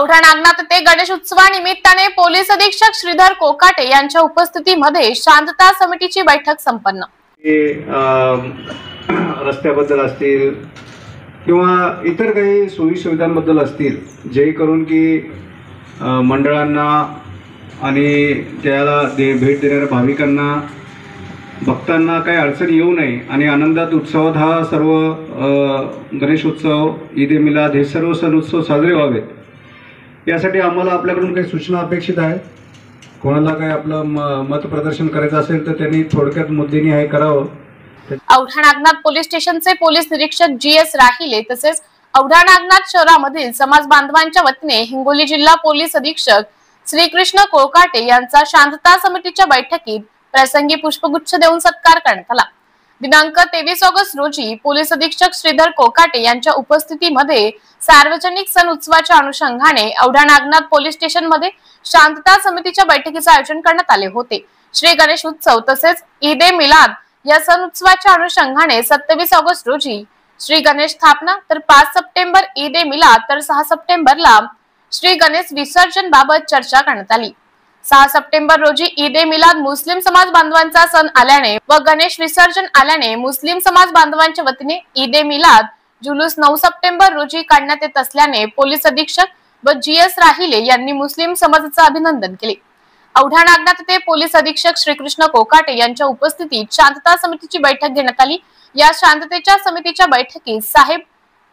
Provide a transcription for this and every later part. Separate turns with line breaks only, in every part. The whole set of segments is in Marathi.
औढा नागनाथ ते गणेश उत्सवानिमित्ताने पोलीस अधीक्षक श्रीधर कोकाटे यांच्या उपस्थितीमध्ये शांतता समितीची बैठक संपन्न।
रस्त्याबद्दल असतील किंवा इतर काही सोयी सुविधांबद्दल असतील, जे करून की मंडळांना आणि त्याला भेट देणाऱ्या भाविकांना भक्तांना काही अडचण येऊ नये आणि आनंदात उत्सवात हा सर्व गणेशोत्सव, ईद ए मिलाद हे सर्व सण उत्सव साजरे व्हावेत, यासाठी आम्हाला आपल्याकडून काही सूचना अपेक्षित आहेत। कोणाला काही आपलं मत प्रदर्शन करायचं असेल तर त्यांनी थोडक्यात मुद्देनी हे करावं।
औढा नागनाथ पोलीस स्टेशनचे पोलीस निरीक्षक GS राहिले तसेच औढा नागनाथ शहरामधील समाज बांधवांच्या वतीने हिंगोली जिल्हा पोलीस अधीक्षक श्रीकृष्ण कोकाटे यांचा शांतता समितीच्या बैठकीत प्रसंगी पुष्पगुच्छ देऊन सत्कार करण्यात आला। दिनांक 23 ऑगस्ट रोजी पोलीस अधीक्षक श्रीधर कोकाटे यांच्या उपस्थितीमध्ये सार्वजनिक सण उत्सवाच्या अनुषंगाने औढा नागनाथ पोलीस स्टेशन मध्ये शांतता समितीच्या बैठकीचे आयोजन करण्यात आले होते। श्री गणेश उत्सव तसेच ईद ए मिलाद या सण उत्सवाच्या अनुषंगाने 27 ऑगस्ट रोजी श्री गणेश स्थापना, तर 5 सप्टेंबर ईद ए मिलाद, तर 6 सप्टेंबरला श्री गणेश विसर्जन बाबत चर्चा करण्यात आली। 6 सप्टेंबर रोजी ईद ए मिलाद मुस्लिम समाज बांधवांचा सण आल्याने व गणेश विसर्जन आल्याने मुस्लिम समाज बांधवांच्या वतीने ईद ए मिलाद जुलूस 9 सप्टेंबर रोजी काढण्यात येत असल्याने पोलीस अधीक्षक व GS राहिले यांनी मुस्लिम समाजाचे अभिनंदन केले। औढा नागनाथ ते पोलीस अधीक्षक श्रीकृष्ण कोकाटे यांच्या उपस्थितीत शांतता समितीची बैठक घेण्यात आली। या शांततेच्या समितीच्या बैठकीत साहेब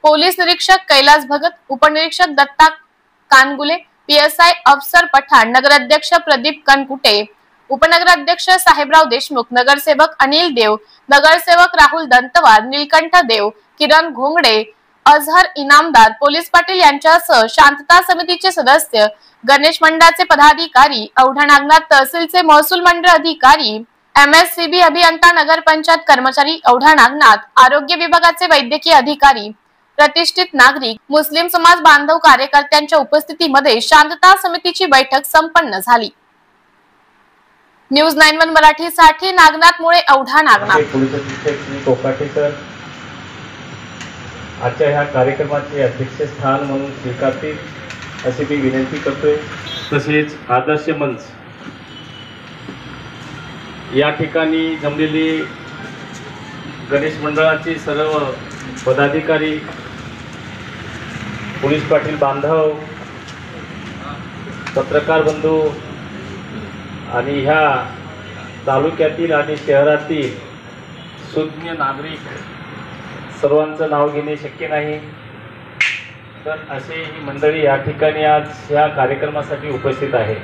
पोलीस निरीक्षक कैलास भगत, उपनिरीक्षक दत्ता कानगुले, PSI अफसर पठाण, नगराध्यक्ष प्रदीप कनकुटे, उपनगराध्यक्ष साहेबराव देशमुख, नगरसेवक अनिल देव, नगरसेवक राहुल दंतवार, नीलकंठ देव, किरण घोंगडे, अजहर इनामदार, पोलीस पाटील यांच्यासह शांतता समितीचे सदस्य, गणेश मंडळाचे पदाधिकारी, औढा नागनाथ तहसीलचे महसूल मंडळ अधिकारी, MSCB अभियंता, नगरपंचायत कर्मचारी, औढा नागनाथ आरोग्य विभागाचे वैद्यकीय अधिकारी, प्रतिष्ठित नागरिक, मुस्लिम समाज बांधव कार्यकर्त्यांच्या उपस्थितीमध्ये शांतता समितीची बैठक संपन्न झाली। न्यूज 91 मराठी साठी नागनाथ मुळे, औढा नागनाथ।
पोलीस अधीक्षक श्री कोकाटे सर आजच्या ह्या कार्यक्रमाचे अध्यक्षस्थान म्हणून स्वीकारतील अशी मी विनंती करतोय। तसेच आदर्श मंच या ठिकाणी जमलेले गणेश मंडळाचे सर्व पदाधिकारी, पोलीस पाटील बांधव, पत्रकार बंधू आणि ह्या तालुक्यातील आणि शहरातील सुज्ञ नागरिक, सर्वांचं नाव घेणे शक्य नाही, तर असे ही मंडळी या ठिकाणी आज या कार्यक्रमासाठी उपस्थित आहे।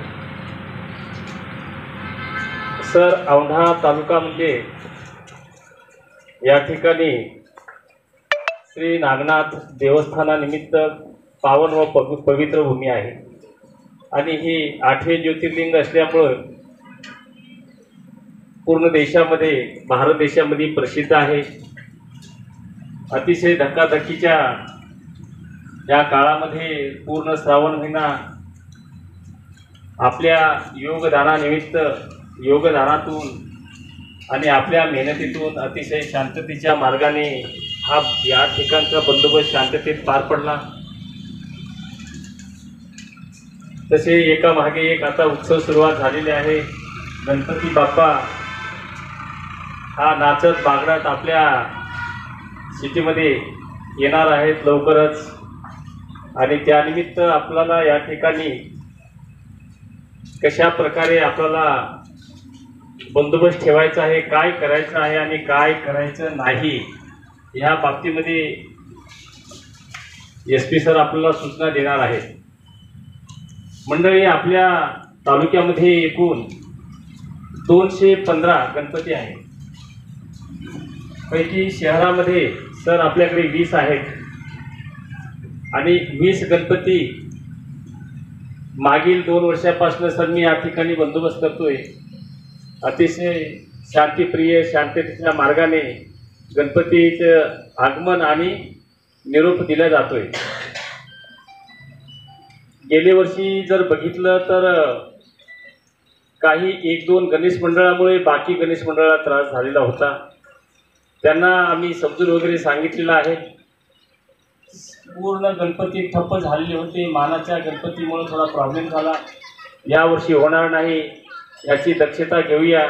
सर, औंढा तालुका म्हणजे या ठिकाणी श्री नागनाथ देवस्थानानिमित्त पावन व पवित्र भूमी आहे आणि ही 8वे ज्योतिर्लिंग असल्यामुळे पूर्ण देशामध्ये, भारत देशामध्ये प्रसिद्ध आहे। अतिशय धक्काधक्कीच्या या काळामध्ये पूर्ण श्रावण महिना आपल्या योगदानानिमित्त, योगदानातून आणि आपल्या मेहनतीतून अतिशय शांततेच्या मार्गाने हा या ठिकाणचा बंदोबस्त शांततेत पार पडला। तसे एकामागे एक आता उत्सव सुरुवात झालेले आहे। गणपती बाप्पा हा नाचत बागडत आपल्या सिटीमध्ये येणार आहेत लवकरच आणि त्यानिमित्त आपल्याला या ठिकाणी कशा प्रकारे आपल्याला बंदोबस्त ठेवायचा आहे, काय करायचं आहे आणि काय करायचं नाही, ह्या बाबतीमध्ये SP सर आपल्याला सूचना देणार आहेत। मंडळी, आपल्या तालुक्यामध्ये एकूण 215 गणपती आहेत, पैकी शहरामध्ये सर आपल्याकडे 20 आहेत आणि 20 गणपती मागील 2 वर्षापासून सर मी या ठिकाणी बंदोबस्त करतोय। अतिशय शांतिप्रिय, शांततेच्या मार्गाने गणपतीचं आगमन आणि निरोप दिला जातोय। गेल्या वर्षी जर बघितलं तर काही 1-2 गणेश मंडळामुळे बाकी गणेश मंडळाला त्रास झालेला होता, त्यांना आम्ही समजून वगैरे सांगितलेलं आहे। पूर्ण गणपती ठप्प झालेले होते. मानाच्या गणपतीमुळे थोडा प्रॉब्लेम झाला. यावर्षी होणार नाही याची दक्षता घेऊया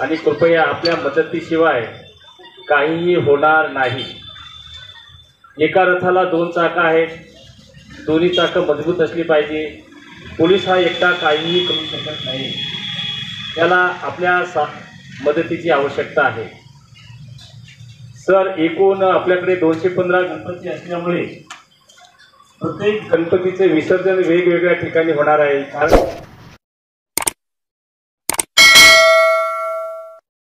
आणि कृपया आपल्या मदतीशिवाय काहीही होणार नाही. एका रथाला 2 चाकं आहेत. दोन्ही चाकं मजबूत असली पाहिजे. पोलीस हा एकटा काहीही करू शकत नाही. त्याला आपल्या मदतीची आवश्यकता आहे. सर, एकूण आपल्याकडे 215 गणपती असल्यामुळे प्रत्येक गणपतीचे विसर्जन वेगवेगळ्या ठिकाणी होणार आहे. कारण